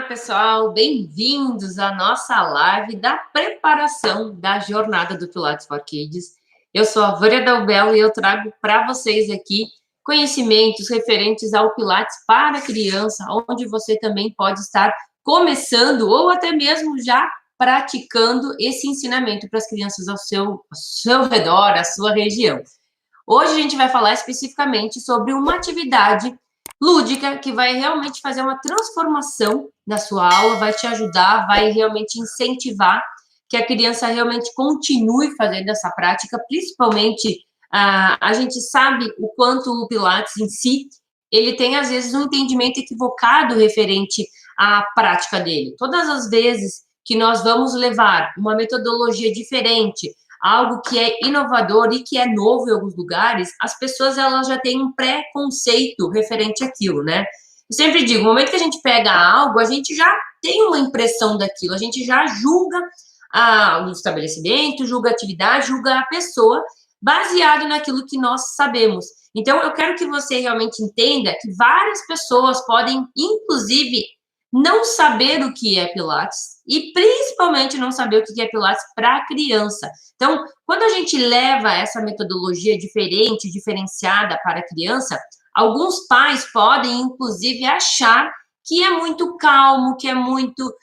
Pessoal, bem-vindos à nossa live da preparação da jornada do Pilates for Kids. Eu sou a Vânia Dalbello e eu trago para vocês aqui conhecimentos referentes ao Pilates para criança, onde você também pode estar começando ou até mesmo já praticando esse ensinamento para as crianças ao seu redor, à sua região. Hoje a gente vai falar especificamente sobre uma atividade lúdica que vai realmente fazer uma transformação na sua aula, vai te ajudar, vai realmente incentivar que a criança realmente continue fazendo essa prática, principalmente a gente sabe o quanto o Pilates em si, ele tem às vezes um entendimento equivocado referente à prática dele. Todas as vezes que nós vamos levar uma metodologia diferente, algo que é inovador e que é novo em alguns lugares, as pessoas elas já têm um preconceito referente àquilo, né? Eu sempre digo, no momento que a gente pega algo, a gente já tem uma impressão daquilo, a gente já julga o estabelecimento, julga a atividade, julga a pessoa, baseado naquilo que nós sabemos. Então, eu quero que você realmente entenda que várias pessoas podem, inclusive, não saber o que é Pilates e principalmente não saber o que é Pilates para criança. Então, quando a gente leva essa metodologia diferente, diferenciada para a criança, alguns pais podem, inclusive, achar que é muito calmo, que é muito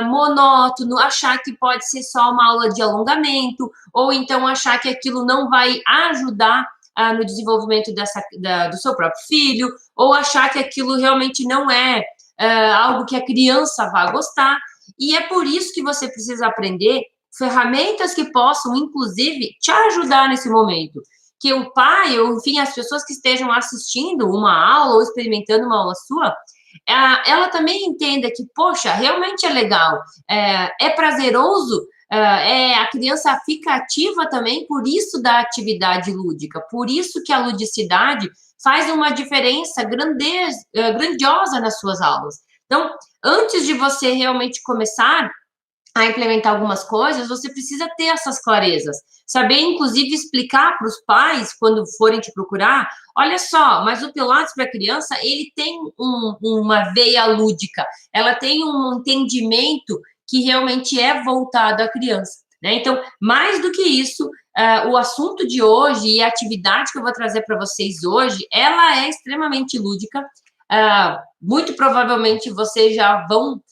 monótono, achar que pode ser só uma aula de alongamento, ou então achar que aquilo não vai ajudar no desenvolvimento do seu próprio filho, ou achar que aquilo realmente não é algo que a criança vai gostar. E é por isso que você precisa aprender ferramentas que possam, inclusive, te ajudar nesse momento. Que o pai, ou enfim, as pessoas que estejam assistindo uma aula ou experimentando uma aula sua, ela também entenda que, poxa, realmente é legal, é prazeroso, a criança fica ativa também por isso da atividade lúdica, por isso que a ludicidade faz uma diferença grandiosa nas suas aulas. Então, antes de você realmente começar a implementar algumas coisas, você precisa ter essas clarezas. Saber, inclusive, explicar para os pais, quando forem te procurar, olha só, mas o Pilates para criança, ele tem uma veia lúdica, ela tem um entendimento que realmente é voltado à criança, né? Então, mais do que isso, o assunto de hoje e a atividade que eu vou trazer para vocês hoje, ela é extremamente lúdica. Muito provavelmente vocês já vão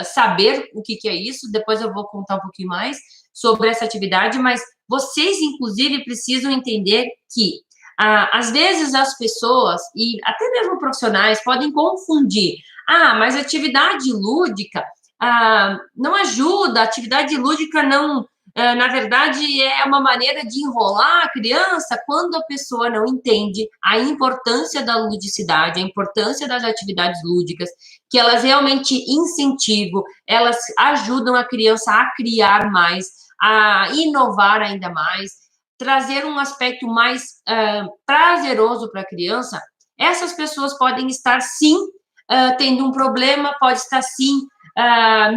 saber o que é isso, depois eu vou contar um pouquinho mais sobre essa atividade, mas vocês, inclusive, precisam entender que, às vezes, as pessoas, e até mesmo profissionais, podem confundir. Mas a atividade lúdica não ajuda, a atividade lúdica não... na verdade, é uma maneira de enrolar a criança quando a pessoa não entende a importância da ludicidade, a importância das atividades lúdicas, que elas realmente incentivam, elas ajudam a criança a criar mais, a inovar ainda mais, trazer um aspecto mais prazeroso para a criança. Essas pessoas podem estar, sim, tendo um problema, pode estar, sim,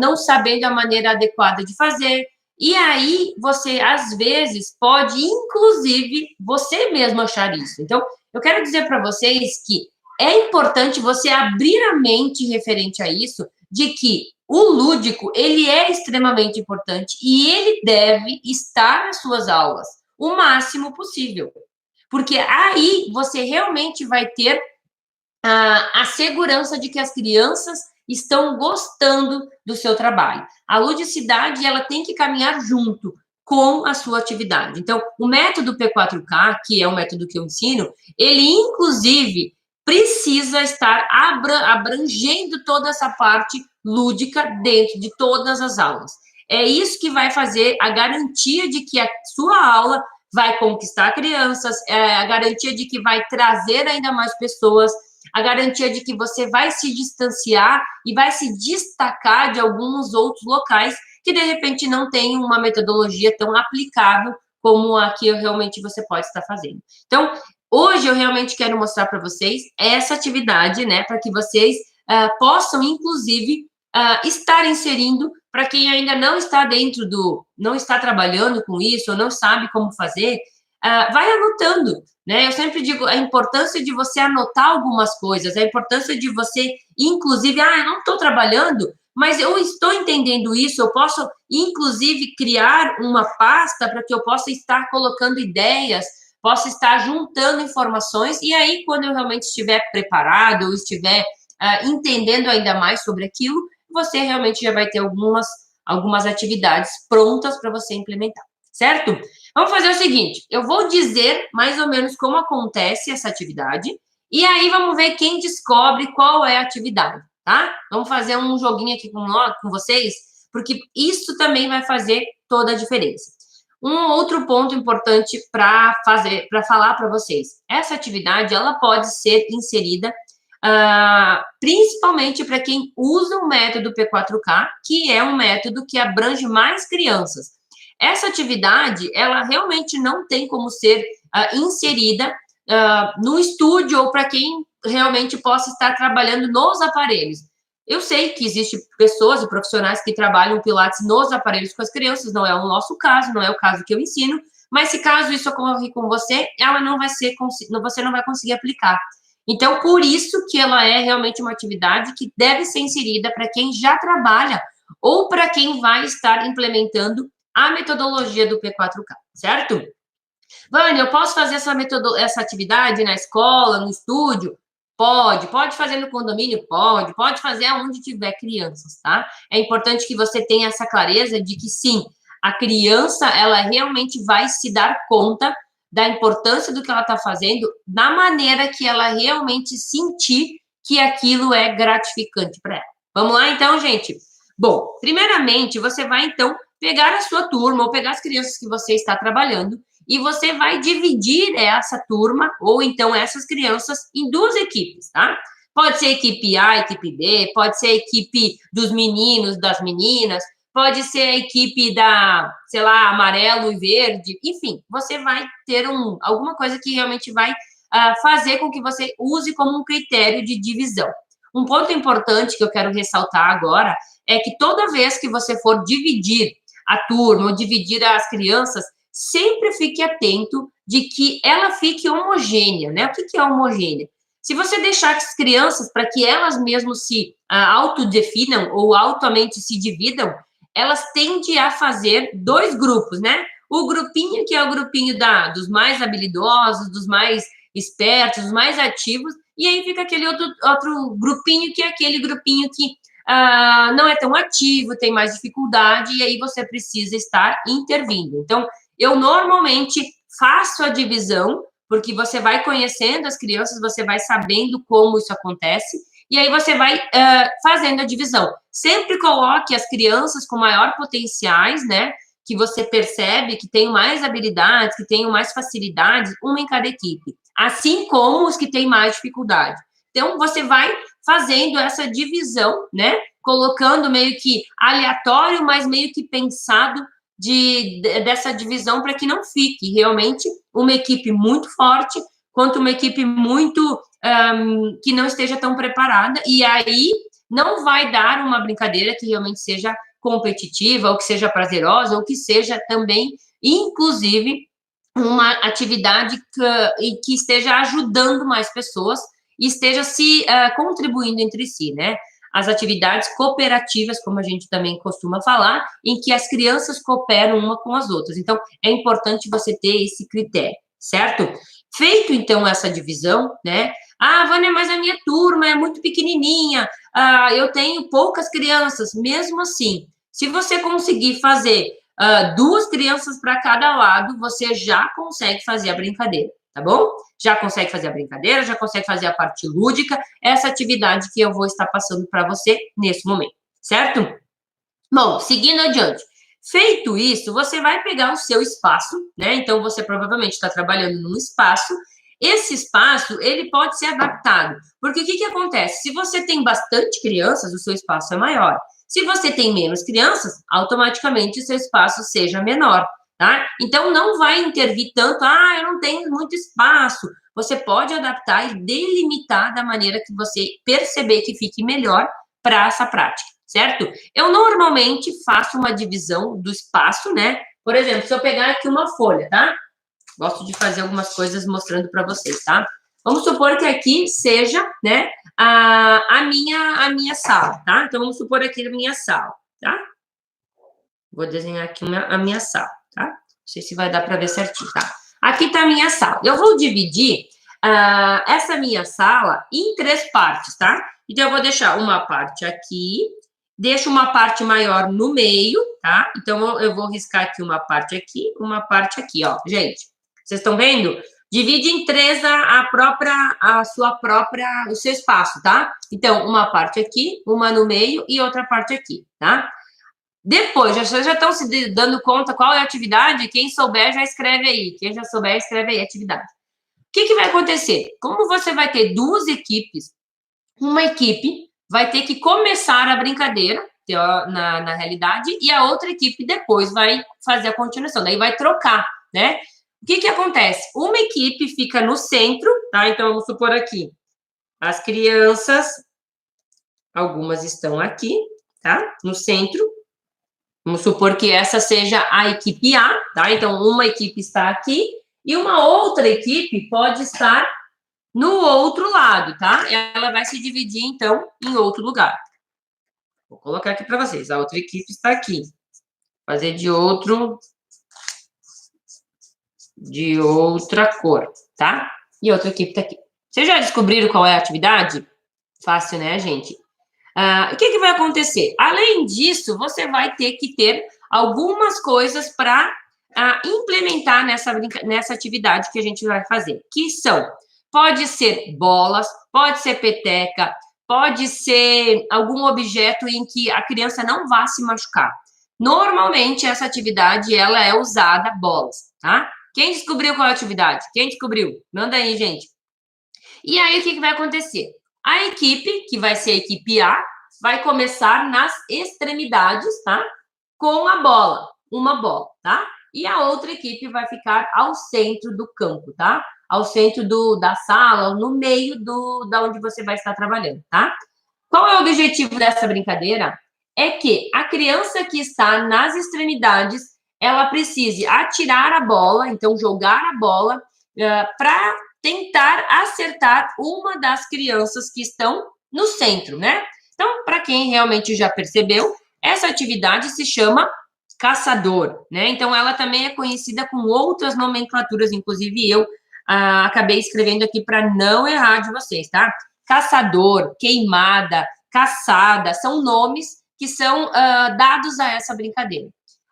não sabendo a maneira adequada de fazer. E aí, você, às vezes, pode, inclusive, você mesmo achar isso. Então, eu quero dizer para vocês que é importante você abrir a mente referente a isso, de que o lúdico, ele é extremamente importante e ele deve estar nas suas aulas o máximo possível. Porque aí você realmente vai ter a segurança de que as crianças estão gostando do seu trabalho. A ludicidade, ela tem que caminhar junto com a sua atividade. Então, o método P4K, que é o método que eu ensino, ele, inclusive, precisa estar abrangendo toda essa parte lúdica dentro de todas as aulas. É isso que vai fazer a garantia de que a sua aula vai conquistar crianças, a garantia de que vai trazer ainda mais pessoas, a garantia de que você vai se distanciar e vai se destacar de alguns outros locais que, de repente, não tem uma metodologia tão aplicável como a que realmente você pode estar fazendo. Então, hoje eu realmente quero mostrar para vocês essa atividade, né, para que vocês possam, inclusive, estar inserindo para quem ainda não está não está trabalhando com isso, ou não sabe como fazer, vai anotando, né? Eu sempre digo a importância de você anotar algumas coisas, a importância de você, inclusive, eu não estou trabalhando, mas eu estou entendendo isso, eu posso, inclusive, criar uma pasta para que eu possa estar colocando ideias, possa estar juntando informações, e aí, quando eu realmente estiver preparado, ou estiver entendendo ainda mais sobre aquilo, você realmente já vai ter algumas atividades prontas para você implementar, certo? Vamos fazer o seguinte, eu vou dizer mais ou menos como acontece essa atividade, e aí vamos ver quem descobre qual é a atividade, tá? Vamos fazer um joguinho aqui com vocês, porque isso também vai fazer toda a diferença. Um outro ponto importante para falar para vocês. Essa atividade, ela pode ser inserida principalmente para quem usa o método P4K, que é um método que abrange mais crianças. Essa atividade, ela realmente não tem como ser inserida no estúdio ou para quem realmente possa estar trabalhando nos aparelhos. Eu sei que existem pessoas e profissionais que trabalham Pilates nos aparelhos com as crianças, não é o nosso caso, não é o caso que eu ensino, mas se caso isso ocorrer com você, você não vai conseguir aplicar. Então, por isso que ela é realmente uma atividade que deve ser inserida para quem já trabalha ou para quem vai estar implementando a metodologia do P4K, certo? Vânia, eu posso fazer essa atividade na escola, no estúdio? Pode fazer no condomínio? Pode fazer aonde tiver crianças, tá? É importante que você tenha essa clareza de que sim, a criança, ela realmente vai se dar conta da importância do que ela está fazendo, da maneira que ela realmente sentir que aquilo é gratificante para ela. Vamos lá, então, gente? Bom, primeiramente, você vai, então, pegar a sua turma ou pegar as crianças que você está trabalhando e você vai dividir essa turma ou então essas crianças em duas equipes, tá? Pode ser equipe A, equipe B, pode ser a equipe dos meninos, das meninas, pode ser a equipe da, sei lá, amarelo e verde, enfim, você vai ter alguma coisa que realmente vai fazer com que você use como um critério de divisão. Um ponto importante que eu quero ressaltar agora é que toda vez que você for dividir a turma ou dividir as crianças, sempre fique atento de que ela fique homogênea, né? O que é homogênea? Se você deixar as crianças para que elas mesmas se autodefinam ou altamente se dividam, elas tendem a fazer dois grupos, né? O grupinho que é o grupinho dos mais habilidosos, dos mais espertos, dos mais ativos, e aí fica aquele outro grupinho que é aquele grupinho que não é tão ativo, tem mais dificuldade, e aí você precisa estar intervindo. Então, eu normalmente faço a divisão, porque você vai conhecendo as crianças, você vai sabendo como isso acontece, e aí você vai fazendo a divisão. Sempre coloque as crianças com maior potenciais, né? Que você percebe que tem mais habilidades, que tenham mais facilidades, uma em cada equipe. Assim como os que têm mais dificuldade. Então, você vai fazendo essa divisão, né? Colocando meio que aleatório, mas meio que pensado dessa divisão para que não fique realmente uma equipe muito forte quanto uma equipe muito que não esteja tão preparada, e aí não vai dar uma brincadeira que realmente seja competitiva, ou que seja prazerosa, ou que seja também, inclusive, uma atividade que esteja ajudando mais pessoas e esteja se contribuindo entre si, né? As atividades cooperativas, como a gente também costuma falar, em que as crianças cooperam uma com as outras. Então, é importante você ter esse critério, certo? Feito, então, essa divisão, né? Vânia, mas a minha turma é muito pequenininha, eu tenho poucas crianças. Mesmo assim, se você conseguir fazer duas crianças para cada lado, você já consegue fazer a brincadeira, tá bom? Já consegue fazer a brincadeira, já consegue fazer a parte lúdica, essa atividade que eu vou estar passando para você nesse momento, certo? Bom, seguindo adiante. Feito isso, você vai pegar o seu espaço, né? Então, você provavelmente está trabalhando num espaço. Esse espaço, ele pode ser adaptado. Porque o que acontece? Se você tem bastante crianças, o seu espaço é maior. Se você tem menos crianças, automaticamente o seu espaço seja menor, tá? Então, não vai intervir tanto, eu não tenho muito espaço. Você pode adaptar e delimitar da maneira que você perceber que fique melhor para essa prática, certo? Eu normalmente faço uma divisão do espaço, né? Por exemplo, se eu pegar aqui uma folha, tá? Gosto de fazer algumas coisas mostrando para vocês, tá? Vamos supor que aqui seja, né, a minha sala, tá? Então, vamos supor aqui a minha sala, tá? Vou desenhar aqui a minha sala, tá? Não sei se vai dar para ver certinho, tá? Aqui está a minha sala. Eu vou dividir essa minha sala em 3 partes, tá? Então, eu vou deixar uma parte aqui, deixo uma parte maior no meio, tá? Então, eu vou riscar aqui, uma parte aqui, ó. Gente, vocês estão vendo? Divide em 3 o seu espaço, tá? Então, uma parte aqui, uma no meio e outra parte aqui, tá? Depois, vocês já estão se dando conta qual é a atividade? Quem souber, já escreve aí. Quem já souber, escreve aí a atividade. O que vai acontecer? Como você vai ter 2 equipes, uma equipe vai ter que começar a brincadeira, na realidade, e a outra equipe depois vai fazer a continuação, daí vai trocar, né? O que acontece? Uma equipe fica no centro, tá? Então, vamos supor aqui, as crianças, algumas estão aqui, tá? No centro. Vamos supor que essa seja a equipe A, tá? Então, uma equipe está aqui e uma outra equipe pode estar no outro lado, tá? Ela vai se dividir, então, em outro lugar. Vou colocar aqui para vocês. A outra equipe está aqui. Vou fazer de outra cor, tá? E outra equipe está aqui. Vocês já descobriram qual é a atividade? Fácil, né, gente? O que vai acontecer? Além disso, você vai ter que ter algumas coisas para implementar nessa atividade que a gente vai fazer, que são, pode ser bolas, pode ser peteca, pode ser algum objeto em que a criança não vá se machucar. Normalmente, essa atividade, ela é usada bolas, tá? Quem descobriu qual é a atividade? Quem descobriu? Manda aí, gente. E aí, o que vai acontecer? A equipe, que vai ser a equipe A, vai começar nas extremidades, tá? Com a bola, uma bola, tá? E a outra equipe vai ficar ao centro do campo, tá? Ao centro da sala, no meio da onde você vai estar trabalhando, tá? Qual é o objetivo dessa brincadeira? É que a criança que está nas extremidades, ela precise atirar a bola, então jogar a bola para tentar acertar uma das crianças que estão no centro, né? Então, para quem realmente já percebeu, essa atividade se chama caçador, né? Então, ela também é conhecida com outras nomenclaturas, inclusive eu acabei escrevendo aqui para não errar de vocês, tá? Caçador, queimada, caçada, são nomes que são dados a essa brincadeira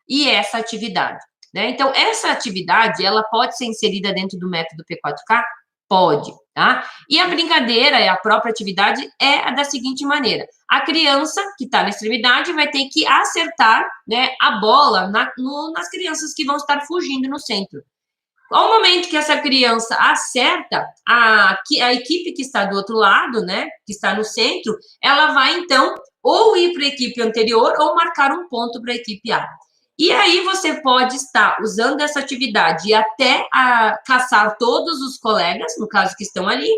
e essa atividade, né? Então, essa atividade, ela pode ser inserida dentro do método P4K? Pode, tá? E a brincadeira, a própria atividade, é da seguinte maneira. A criança que está na extremidade vai ter que acertar, né, a bola nas crianças que vão estar fugindo no centro. Ao momento que essa criança acerta, a equipe que está do outro lado, né, que está no centro, ela vai, então, ou ir para a equipe anterior ou marcar um ponto para a equipe A. E aí você pode estar usando essa atividade até caçar todos os colegas, no caso que estão ali,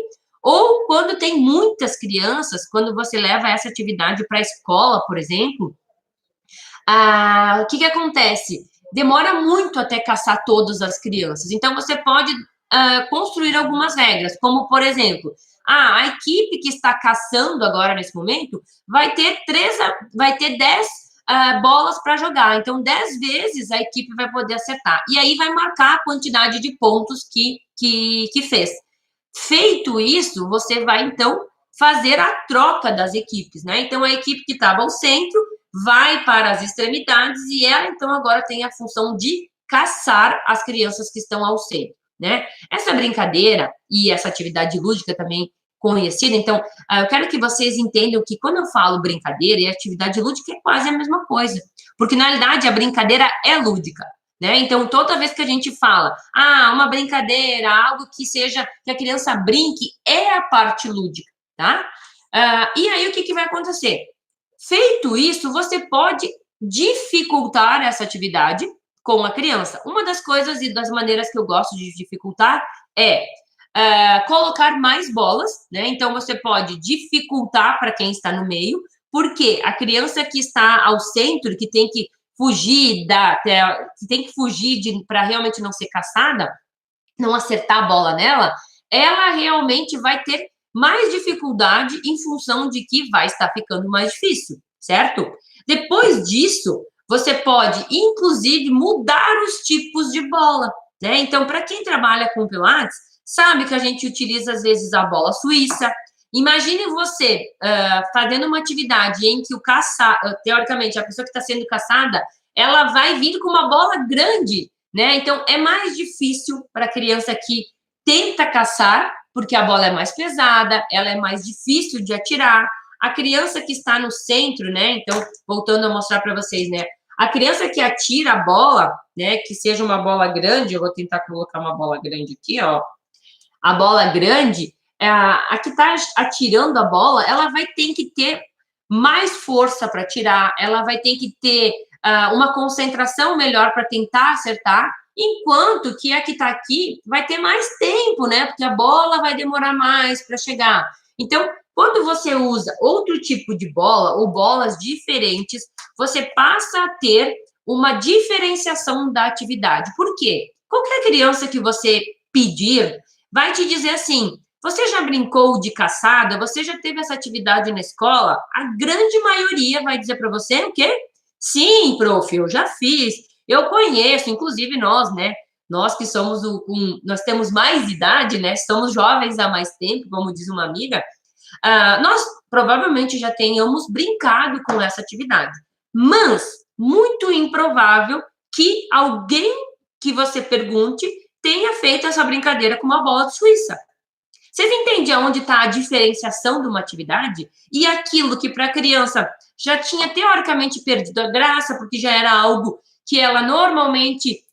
ou quando tem muitas crianças, quando você leva essa atividade para a escola, por exemplo, o que acontece? Demora muito até caçar todas as crianças. Então, você pode construir algumas regras, como, por exemplo, a equipe que está caçando agora, nesse momento, vai ter 10 bolas para jogar. Então, 10 vezes a equipe vai poder acertar. E aí vai marcar a quantidade de pontos que fez. Feito isso, você vai, então, fazer a troca das equipes, né? Então, a equipe que estava ao centro vai para as extremidades e ela, então, agora tem a função de caçar as crianças que estão ao centro, né? Essa brincadeira e essa atividade lúdica também conhecida, então, eu quero que vocês entendam que quando eu falo brincadeira e atividade lúdica é quase a mesma coisa, porque, na realidade, a brincadeira é lúdica, né? Então, toda vez que a gente fala, uma brincadeira, algo que seja, que a criança brinque, é a parte lúdica, tá? E aí, o que vai acontecer? Feito isso, você pode dificultar essa atividade com a criança. Uma das coisas e das maneiras que eu gosto de dificultar é colocar mais bolas, né? Então, você pode dificultar para quem está no meio, porque a criança que está ao centro, que tem que fugir para realmente não ser caçada, não acertar a bola nela, ela realmente vai ter mais dificuldade em função de que vai estar ficando mais difícil, certo? Depois disso, você pode, inclusive, mudar os tipos de bola, né? Então, para quem trabalha com Pilates, sabe que a gente utiliza, às vezes, a bola suíça. Imagine você fazendo uma atividade em que teoricamente, a pessoa que está sendo caçada, ela vai vir com uma bola grande, né? Então, é mais difícil para a criança que tenta caçar, porque a bola é mais pesada, ela é mais difícil de atirar. A criança que está no centro, né? Então, voltando a mostrar para vocês, né? A criança que atira a bola, né? Que seja uma bola grande, eu vou tentar colocar uma bola grande aqui, ó. A bola grande, a que está atirando a bola, ela vai ter que ter mais força para atirar, ela vai ter que ter uma concentração melhor para tentar acertar, enquanto que a que está aqui vai ter mais tempo, né? Porque a bola vai demorar mais para chegar. Então, quando você usa outro tipo de bola ou bolas diferentes, você passa a ter uma diferenciação da atividade. Por quê? Qualquer criança que você pedir vai te dizer assim: você já brincou de caçada? Você já teve essa atividade na escola? A grande maioria vai dizer para você o quê? Sim, prof, eu já fiz. Eu conheço, inclusive nós, né? Nós que somos nós temos mais idade, né? Somos jovens há mais tempo, como diz uma amiga. Nós provavelmente já tenhamos brincado com essa atividade, mas muito improvável que alguém que você pergunte tenha feito essa brincadeira com uma bola de Suíça. Vocês entendem onde está a diferenciação de uma atividade? E aquilo que para a criança já tinha teoricamente perdido a graça, porque já era algo que ela normalmente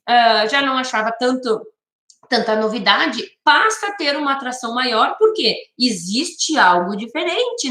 já não achava tanta novidade, passa a ter uma atração maior, porque existe algo diferente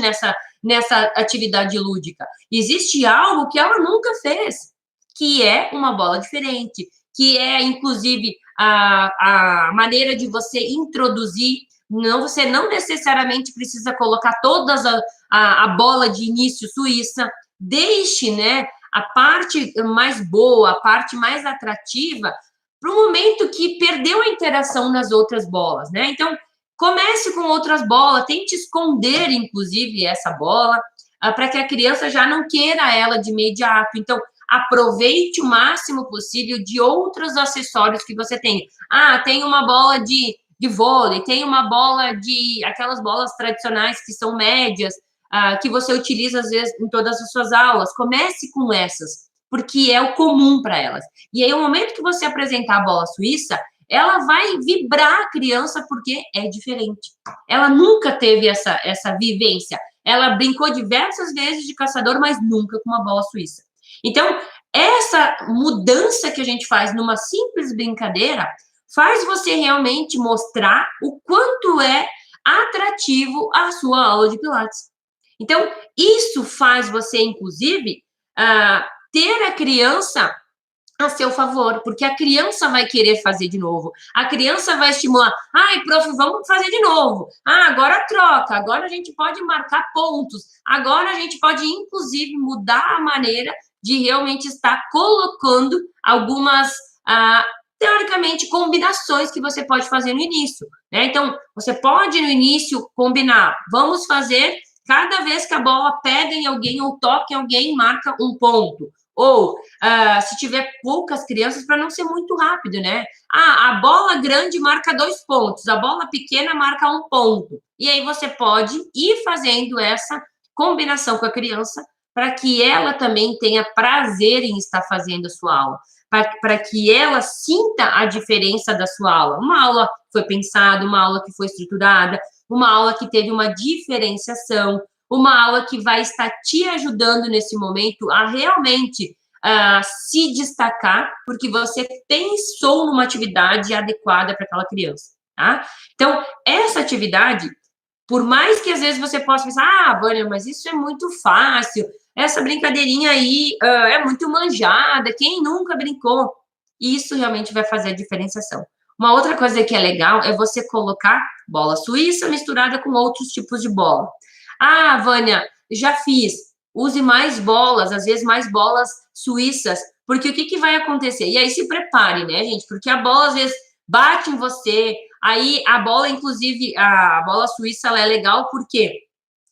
nessa atividade lúdica. Existe algo que ela nunca fez, que é uma bola diferente, que é, inclusive, a maneira de você introduzir. Você não necessariamente precisa colocar todas a bola de início suíça. Deixe, né, a parte mais boa, a parte mais atrativa, para o momento que perdeu a interação nas outras bolas, né? Então, comece com outras bolas, tente esconder, inclusive, essa bola, para que a criança já não queira ela de imediato. Então, aproveite o máximo possível de outros acessórios que você tem. Tem uma bola de vôlei, tem uma bola aquelas bolas tradicionais que são médias, que você utiliza, às vezes, em todas as suas aulas. Comece com essas, porque é o comum para elas. E aí, o momento que você apresentar a bola suíça, ela vai vibrar a criança, porque é diferente. Ela nunca teve essa vivência. Ela brincou diversas vezes de caçador, mas nunca com uma bola suíça. Então, essa mudança que a gente faz numa simples brincadeira faz você realmente mostrar o quanto é atrativo a sua aula de Pilates. Então, isso faz você, inclusive, ter a criança a seu favor, porque a criança vai querer fazer de novo. A criança vai estimular. Prof, vamos fazer de novo. Agora troca. Agora a gente pode marcar pontos. Agora a gente pode, inclusive, mudar a maneira de realmente estar colocando algumas, teoricamente, combinações que você pode fazer no início, né? Então, você pode, no início, combinar. Vamos fazer, cada vez que a bola pega em alguém ou toca em alguém, marca um ponto. Ou, se tiver poucas crianças, para não ser muito rápido, né? A bola grande marca 2 pontos, a bola pequena marca 1 ponto. E aí você pode ir fazendo essa combinação com a criança para que ela também tenha prazer em estar fazendo a sua aula, para que ela sinta a diferença da sua aula. Uma aula que foi pensada, uma aula que foi estruturada, uma aula que teve uma diferenciação, uma aula que vai estar te ajudando nesse momento a realmente se destacar, porque você pensou numa atividade adequada para aquela criança, tá? Então, essa atividade, por mais que às vezes você possa pensar, Vânia, mas isso é muito fácil, essa brincadeirinha aí é muito manjada, quem nunca brincou? Isso realmente vai fazer a diferenciação. Uma outra coisa que é legal é você colocar bola suíça misturada com outros tipos de bola. Vânia, já fiz. Use mais bolas, às vezes mais bolas suíças, porque o que vai acontecer? E aí se prepare, né, gente? Porque a bola às vezes bate em você, Aí a bola, inclusive, a bola suíça, ela é legal porque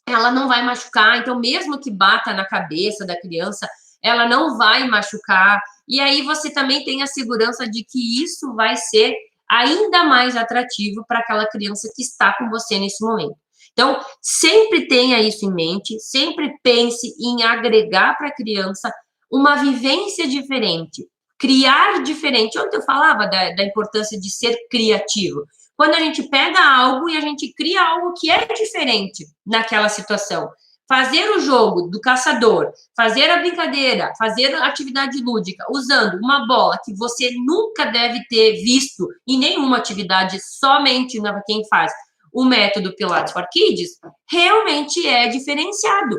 ela não vai machucar, então mesmo que bata na cabeça da criança, ela não vai machucar. E aí você também tem a segurança de que isso vai ser ainda mais atrativo para aquela criança que está com você nesse momento. Então, sempre tenha isso em mente, sempre pense em agregar para a criança uma vivência diferente, criar diferente. Ontem eu falava da importância de ser criativo. Quando a gente pega algo e a gente cria algo que é diferente naquela situação. Fazer o jogo do caçador, fazer a brincadeira, fazer a atividade lúdica, usando uma bola que você nunca deve ter visto em nenhuma atividade, somente na quem faz o método Pilates for Kids, realmente é diferenciado.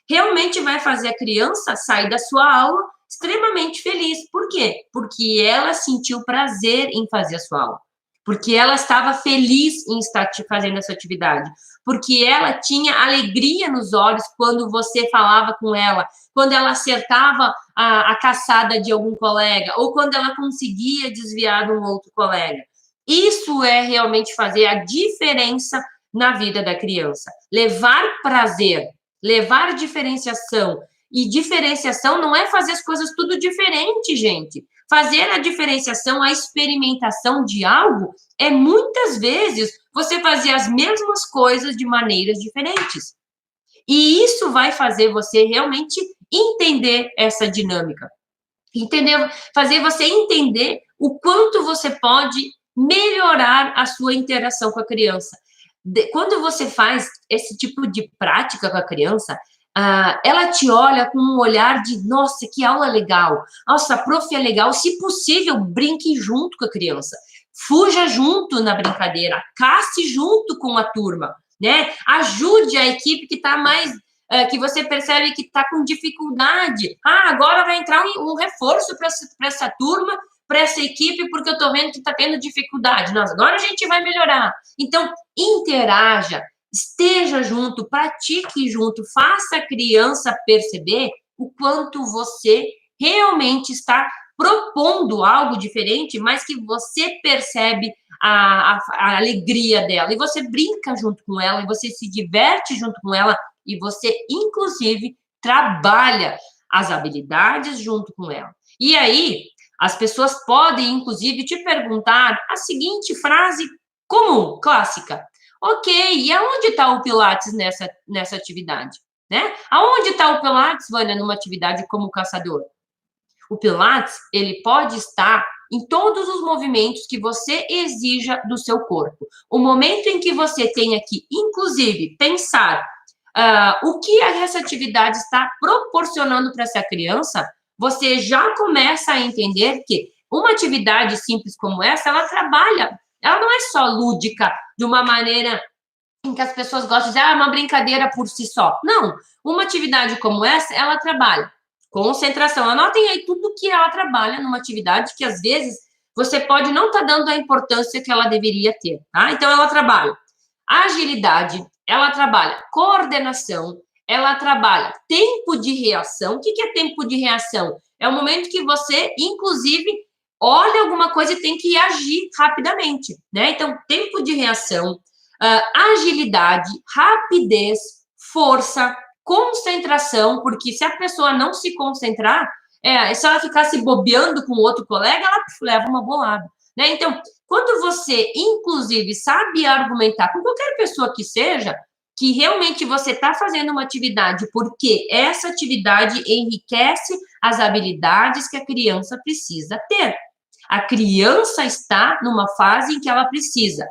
Realmente vai fazer a criança sair da sua aula extremamente feliz. Por quê? Porque ela sentiu prazer em fazer a sua aula. Porque ela estava feliz em estar fazendo essa atividade, porque ela tinha alegria nos olhos quando você falava com ela, quando ela acertava a caçada de algum colega, ou quando ela conseguia desviar de um outro colega. Isso é realmente fazer a diferença na vida da criança. Levar prazer, levar diferenciação. E diferenciação não é fazer as coisas tudo diferente, gente. Fazer a diferenciação, a experimentação de algo, é muitas vezes você fazer as mesmas coisas de maneiras diferentes. E isso vai fazer você realmente entender essa dinâmica. Entender, fazer você entender o quanto você pode melhorar a sua interação com a criança. Quando você faz esse tipo de prática com a criança, ela te olha com um olhar de, nossa, que aula legal, nossa, a prof é legal, se possível, brinque junto com a criança, fuja junto na brincadeira, casse junto com a turma, né? Ajude a equipe que está mais, que você percebe que está com dificuldade. Agora vai entrar um reforço para essa turma, para essa equipe, porque eu estou vendo que está tendo dificuldade. Nossa, agora a gente vai melhorar. Então, interaja, esteja junto, pratique junto, faça a criança perceber o quanto você realmente está propondo algo diferente, mas que você percebe a alegria dela, e você brinca junto com ela, e você se diverte junto com ela, e você, inclusive, trabalha as habilidades junto com ela. E aí, as pessoas podem, inclusive, te perguntar a seguinte frase comum, clássica. Ok, e aonde está o Pilates nessa atividade? Né? Aonde está o Pilates, Vânia, numa atividade como caçador? O Pilates, ele pode estar em todos os movimentos que você exija do seu corpo. O momento em que você tenha que, inclusive, pensar o que essa atividade está proporcionando para essa criança, você já começa a entender que uma atividade simples como essa, ela trabalha, ela não é só lúdica, de uma maneira em que as pessoas gostam de dizer, uma brincadeira por si só. Não, uma atividade como essa, ela trabalha concentração. Anotem aí tudo que ela trabalha numa atividade que, às vezes, você pode não estar dando a importância que ela deveria ter, tá? Então, ela trabalha agilidade, ela trabalha coordenação, ela trabalha tempo de reação. O que é tempo de reação? É o momento que você, inclusive, olha alguma coisa e tem que agir rapidamente, né? Então, tempo de reação, agilidade, rapidez, força, concentração, porque se a pessoa não se concentrar, se ela ficar se bobeando com outro colega, ela leva uma bolada, né? Então, quando você, inclusive, sabe argumentar com qualquer pessoa que seja, que realmente você está fazendo uma atividade porque essa atividade enriquece as habilidades que a criança precisa ter. A criança está numa fase em que ela precisa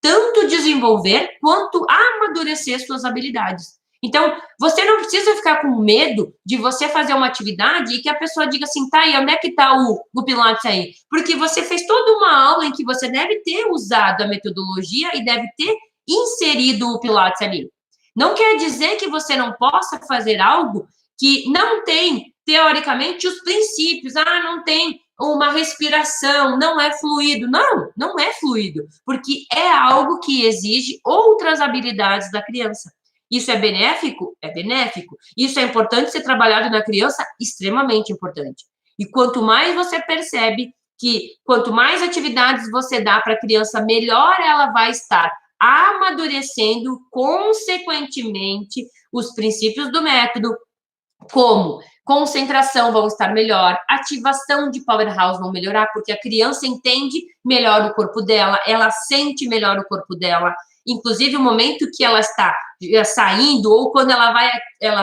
tanto desenvolver quanto amadurecer suas habilidades. Então, você não precisa ficar com medo de você fazer uma atividade e que a pessoa diga assim, tá, e onde é que tá o Pilates aí? Porque você fez toda uma aula em que você deve ter usado a metodologia e deve ter inserido o Pilates ali. Não quer dizer que você não possa fazer algo que não tem, teoricamente, os princípios. Não tem uma respiração, não é fluido. Não, não é fluido, porque é algo que exige outras habilidades da criança. Isso é benéfico? É benéfico. Isso é importante ser trabalhado na criança? Extremamente importante. E quanto mais você percebe que quanto mais atividades você dá para a criança, melhor ela vai estar amadurecendo, consequentemente, os princípios do método, como concentração vão estar melhor, ativação de powerhouse vão melhorar, porque a criança entende melhor o corpo dela, ela sente melhor o corpo dela, inclusive o momento que ela está saindo ou quando ela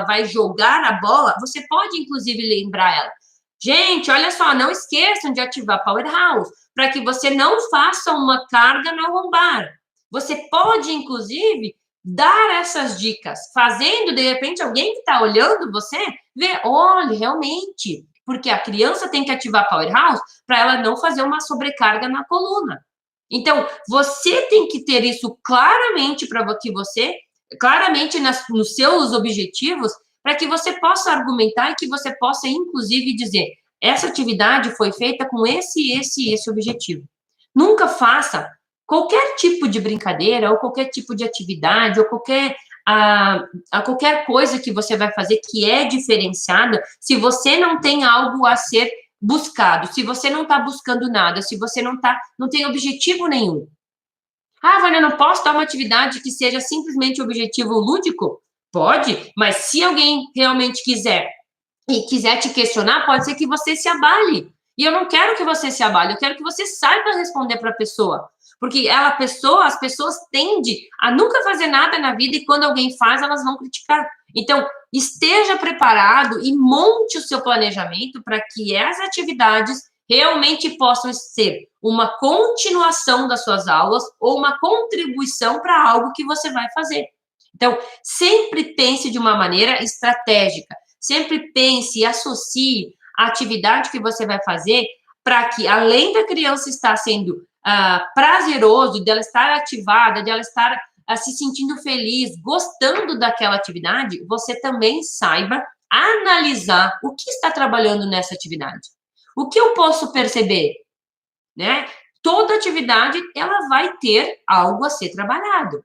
vai jogar a bola, você pode inclusive lembrar ela. Gente, olha só, não esqueçam de ativar powerhouse para que você não faça uma carga na lombar. Você pode inclusive dar essas dicas, fazendo, de repente, alguém que está olhando você, ver, olha, realmente, porque a criança tem que ativar powerhouse para ela não fazer uma sobrecarga na coluna. Então, você tem que ter isso claramente para que você, claramente nos seus objetivos, para que você possa argumentar e que você possa, inclusive, dizer, essa atividade foi feita com esse objetivo. Nunca faça qualquer tipo de brincadeira, ou qualquer tipo de atividade, ou qualquer coisa que você vai fazer que é diferenciada, se você não tem algo a ser buscado, se você não está buscando nada, se você não tem objetivo nenhum. Ah, Vânia, não posso dar uma atividade que seja simplesmente objetivo lúdico? Pode, mas se alguém realmente quiser e quiser te questionar, pode ser que você se abale. E eu não quero que você se abale, eu quero que você saiba responder para a pessoa. Porque as pessoas tendem a nunca fazer nada na vida e quando alguém faz, elas vão criticar. Então, esteja preparado e monte o seu planejamento para que as atividades realmente possam ser uma continuação das suas aulas ou uma contribuição para algo que você vai fazer. Então, sempre pense de uma maneira estratégica. Sempre pense e associe a atividade que você vai fazer para que, além da criança estar sendo prazeroso, dela estar ativada, dela estar se sentindo feliz, gostando daquela atividade, você também saiba analisar o que está trabalhando nessa atividade. O que eu posso perceber? Né? Toda atividade, ela vai ter algo a ser trabalhado.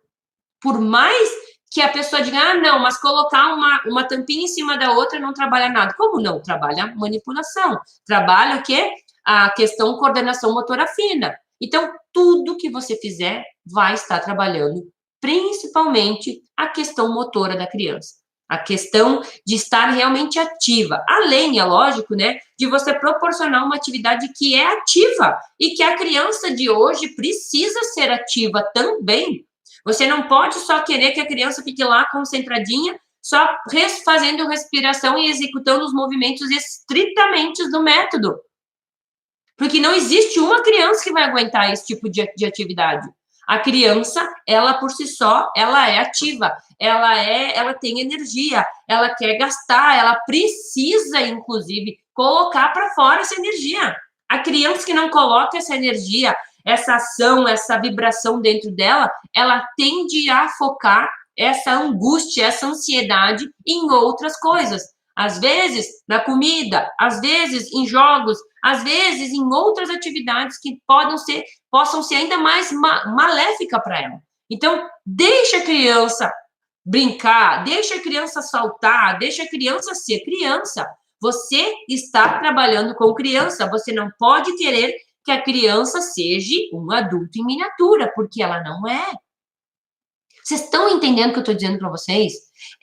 Por mais que a pessoa diga, ah, não, mas colocar uma tampinha em cima da outra não trabalha nada. Como não? Trabalha manipulação. Trabalha o quê? A questão coordenação motora fina. Então, tudo que você fizer vai estar trabalhando, principalmente a questão motora da criança. A questão de estar realmente ativa. Além, é lógico, né, de você proporcionar uma atividade que é ativa e que a criança de hoje precisa ser ativa também. Você não pode só querer que a criança fique lá concentradinha, só fazendo respiração e executando os movimentos estritamente do método. Porque não existe uma criança que vai aguentar esse tipo de atividade. A criança, ela por si só, ela é ativa, ela tem energia, ela quer gastar, ela precisa, inclusive, colocar para fora essa energia. A criança que não coloca essa energia, essa ação, essa vibração dentro dela, ela tende a focar essa angústia, essa ansiedade em outras coisas. Às vezes, na comida, às vezes em jogos, às vezes em outras atividades que possam ser ainda mais maléfica para ela. Então, deixa a criança brincar, deixa a criança saltar, deixa a criança ser criança. Você está trabalhando com criança, você não pode querer que a criança seja um adulto em miniatura, porque ela não é. Vocês estão entendendo o que eu estou dizendo para vocês?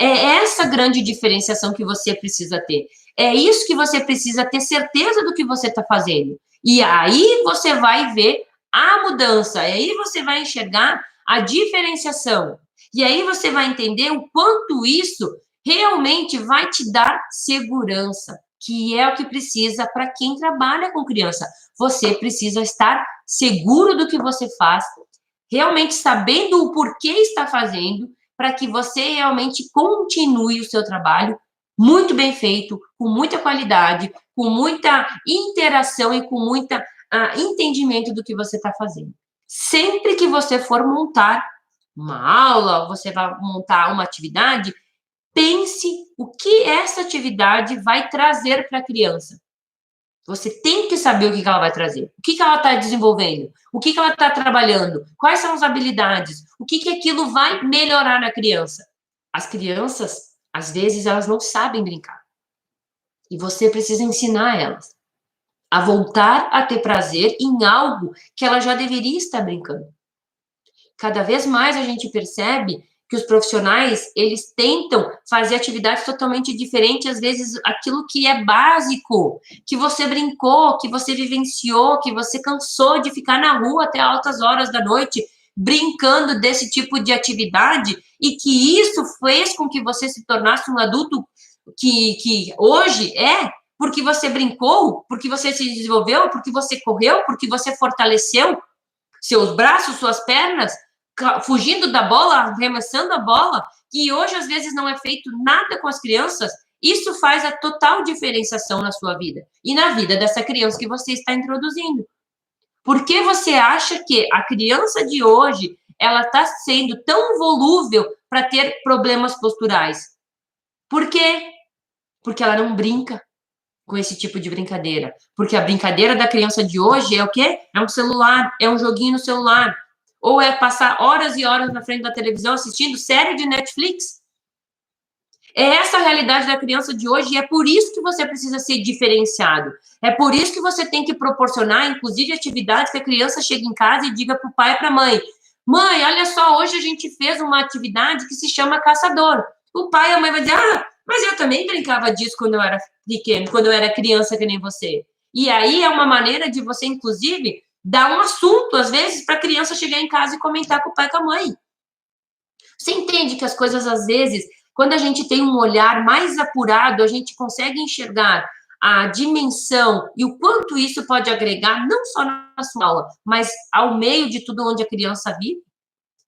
É essa grande diferenciação que você precisa ter. É isso que você precisa ter certeza do que você está fazendo. E aí você vai ver a mudança, e aí você vai enxergar a diferenciação. E aí você vai entender o quanto isso realmente vai te dar segurança, que é o que precisa para quem trabalha com criança. Você precisa estar seguro do que você faz, realmente sabendo o porquê está fazendo, para que você realmente continue o seu trabalho muito bem feito, com muita qualidade, com muita interação e com muito entendimento do que você está fazendo. Sempre que você for montar uma aula, você vai montar uma atividade, pense o que essa atividade vai trazer para a criança. Você tem que saber o que ela vai trazer, o que ela está desenvolvendo, o que ela está trabalhando, quais são as habilidades, o que aquilo vai melhorar na criança. As crianças, às vezes, elas não sabem brincar. E você precisa ensinar elas. a voltar a ter prazer em algo que ela já deveria estar brincando. Cada vez mais a gente percebe que os profissionais, eles tentam fazer atividades totalmente diferentes, às vezes aquilo que é básico, que você brincou, que você vivenciou, que você cansou de ficar na rua até altas horas da noite, brincando desse tipo de atividade, e que isso fez com que você se tornasse um adulto que hoje é, porque você brincou, porque você se desenvolveu, porque você correu, porque você fortaleceu seus braços, suas pernas, fugindo da bola, arremessando a bola, que hoje às vezes não é feito nada com as crianças. Isso faz a total diferenciação na sua vida e na vida dessa criança que você está introduzindo. Por que você acha que a criança de hoje ela está sendo tão volúvel para ter problemas posturais? Por quê? Porque ela não brinca com esse tipo de brincadeira. Porque a brincadeira da criança de hoje é o quê? É um celular, é um joguinho no celular. Ou é passar horas e horas na frente da televisão assistindo série de Netflix. É essa a realidade da criança de hoje e é por isso que você precisa ser diferenciado. É por isso que você tem que proporcionar, inclusive, atividades que a criança chegue em casa e diga para o pai e para a mãe: mãe, olha só, hoje a gente fez uma atividade que se chama caçador. O pai e a mãe vão dizer: ah, mas eu também brincava disso quando eu era pequeno, quando eu era criança que nem você. E aí é uma maneira de você, inclusive, dar um assunto, às vezes, para a criança chegar em casa e comentar com o pai e com a mãe. Você entende que as coisas, às vezes, quando a gente tem um olhar mais apurado, a gente consegue enxergar a dimensão e o quanto isso pode agregar, não só na sua aula, mas ao meio de tudo onde a criança vive?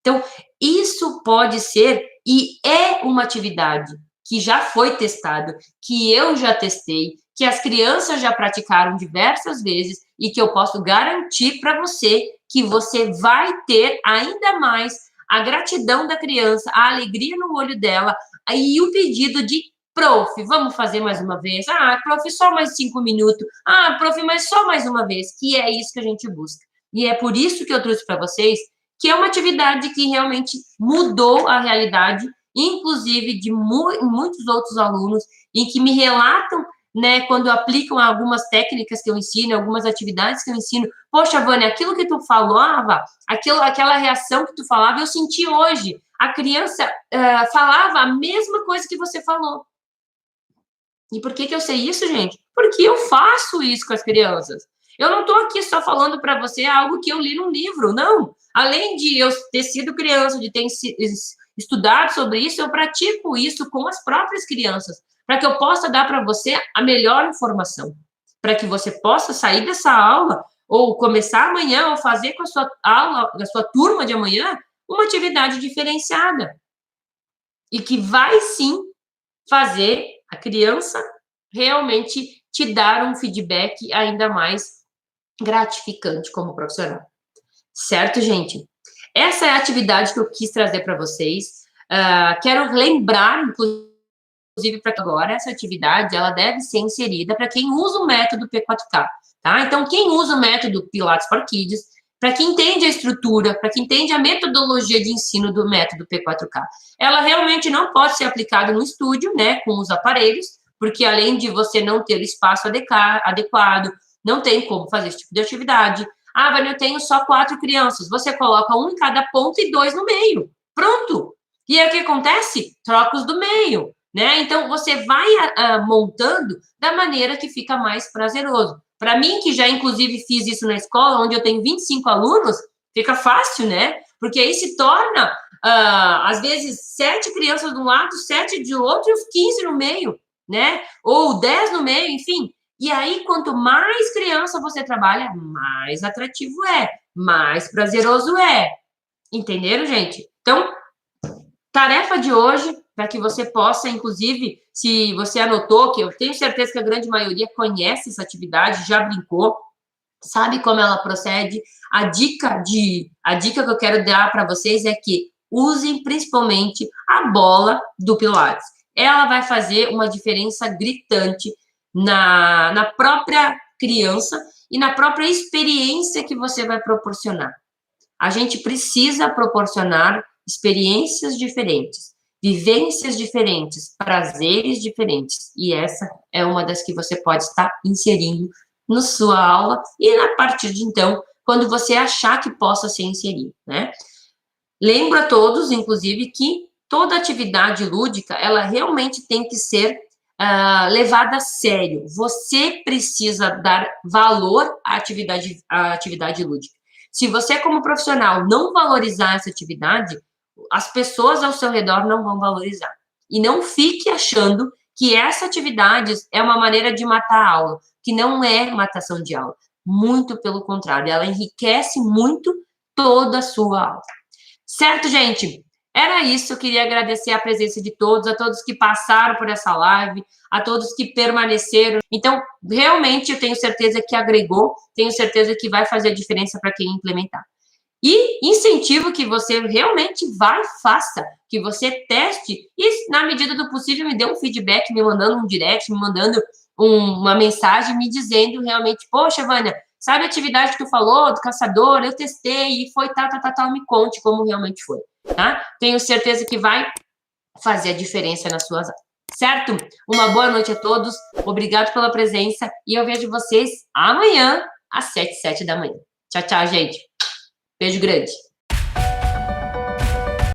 Então, isso pode ser e é uma atividade que já foi testado, que eu já testei, que as crianças já praticaram diversas vezes e que eu posso garantir para você que você vai ter ainda mais a gratidão da criança, a alegria no olho dela e o pedido de prof, vamos fazer mais uma vez? Ah, prof, só mais 5 minutos. Ah, prof, mas só mais uma vez, que é isso que a gente busca. E é por isso que eu trouxe para vocês que é uma atividade que realmente mudou a realidade, inclusive de muitos outros alunos, em que me relatam, né, quando aplicam algumas técnicas que eu ensino, algumas atividades que eu ensino. Poxa, Vânia, aquilo que tu falava, aquela reação que tu falava, eu senti hoje. A criança falava a mesma coisa que você falou. E por que eu sei isso, gente? Porque eu faço isso com as crianças. Eu não estou aqui só falando para você algo que eu li num livro, não. Além de eu ter sido criança, de ter estudado sobre isso, eu pratico isso com as próprias crianças, para que eu possa dar para você a melhor informação, para que você possa sair dessa aula ou começar amanhã ou fazer com a sua aula, a sua turma de amanhã, uma atividade diferenciada e que vai sim fazer a criança realmente te dar um feedback ainda mais gratificante como profissional. Certo, gente? Essa é a atividade que eu quis trazer para vocês. Quero lembrar, inclusive, para agora, essa atividade ela deve ser inserida para quem usa o método P4K. Tá? Então, quem usa o método Pilates for Kids, para quem entende a estrutura, para quem entende a metodologia de ensino do método P4K, ela realmente não pode ser aplicada no estúdio, né, com os aparelhos, porque além de você não ter o espaço adequado, não tem como fazer esse tipo de atividade. Ah, Vânia, eu tenho só 4 crianças. Você coloca um em cada ponta e 2 no meio. Pronto. E aí o que acontece? Troca os do meio, né? Então, você vai montando da maneira que fica mais prazeroso. Para mim, que já inclusive fiz isso na escola, onde eu tenho 25 alunos, fica fácil, né? Porque aí se torna, às vezes, 7 crianças de um lado, 7 de outro e os 15 no meio, né? Ou 10 no meio, enfim. E aí, quanto mais criança você trabalha, mais atrativo é, mais prazeroso é. Entenderam, gente? Então, tarefa de hoje, para que você possa, inclusive, se você anotou, que eu tenho certeza que a grande maioria conhece essa atividade, já brincou, sabe como ela procede. A dica que eu quero dar para vocês é que usem principalmente a bola do Pilates. Ela vai fazer uma diferença gritante na própria criança e na própria experiência que você vai proporcionar. A gente precisa proporcionar experiências diferentes, vivências diferentes, prazeres diferentes. E essa é uma das que você pode estar inserindo na sua aula e a partir de então, quando você achar que possa ser inserido, né? Lembro a todos, inclusive, que toda atividade lúdica, ela realmente tem que ser levada a sério. Você precisa dar valor à atividade lúdica. Se você, como profissional, não valorizar essa atividade, as pessoas ao seu redor não vão valorizar. E não fique achando que essa atividade é uma maneira de matar a aula, que não é matação de aula. Muito pelo contrário, ela enriquece muito toda a sua aula. Certo, gente? Era isso, eu queria agradecer a presença de todos, a todos que passaram por essa live, a todos que permaneceram. Então, realmente, eu tenho certeza que agregou, tenho certeza que vai fazer a diferença para quem implementar. E incentivo que você realmente vá e faça, que você teste e, na medida do possível, me dê um feedback, me mandando um direct, me mandando uma mensagem, me dizendo realmente, poxa, Vânia, sabe a atividade que tu falou, do caçador? Eu testei e foi tal, me conte como realmente foi, tá? Tenho certeza que vai fazer a diferença nas suas aulas, certo? Uma boa noite a todos, obrigado pela presença e eu vejo vocês amanhã às 7 da manhã. Tchau, tchau, gente. Beijo grande.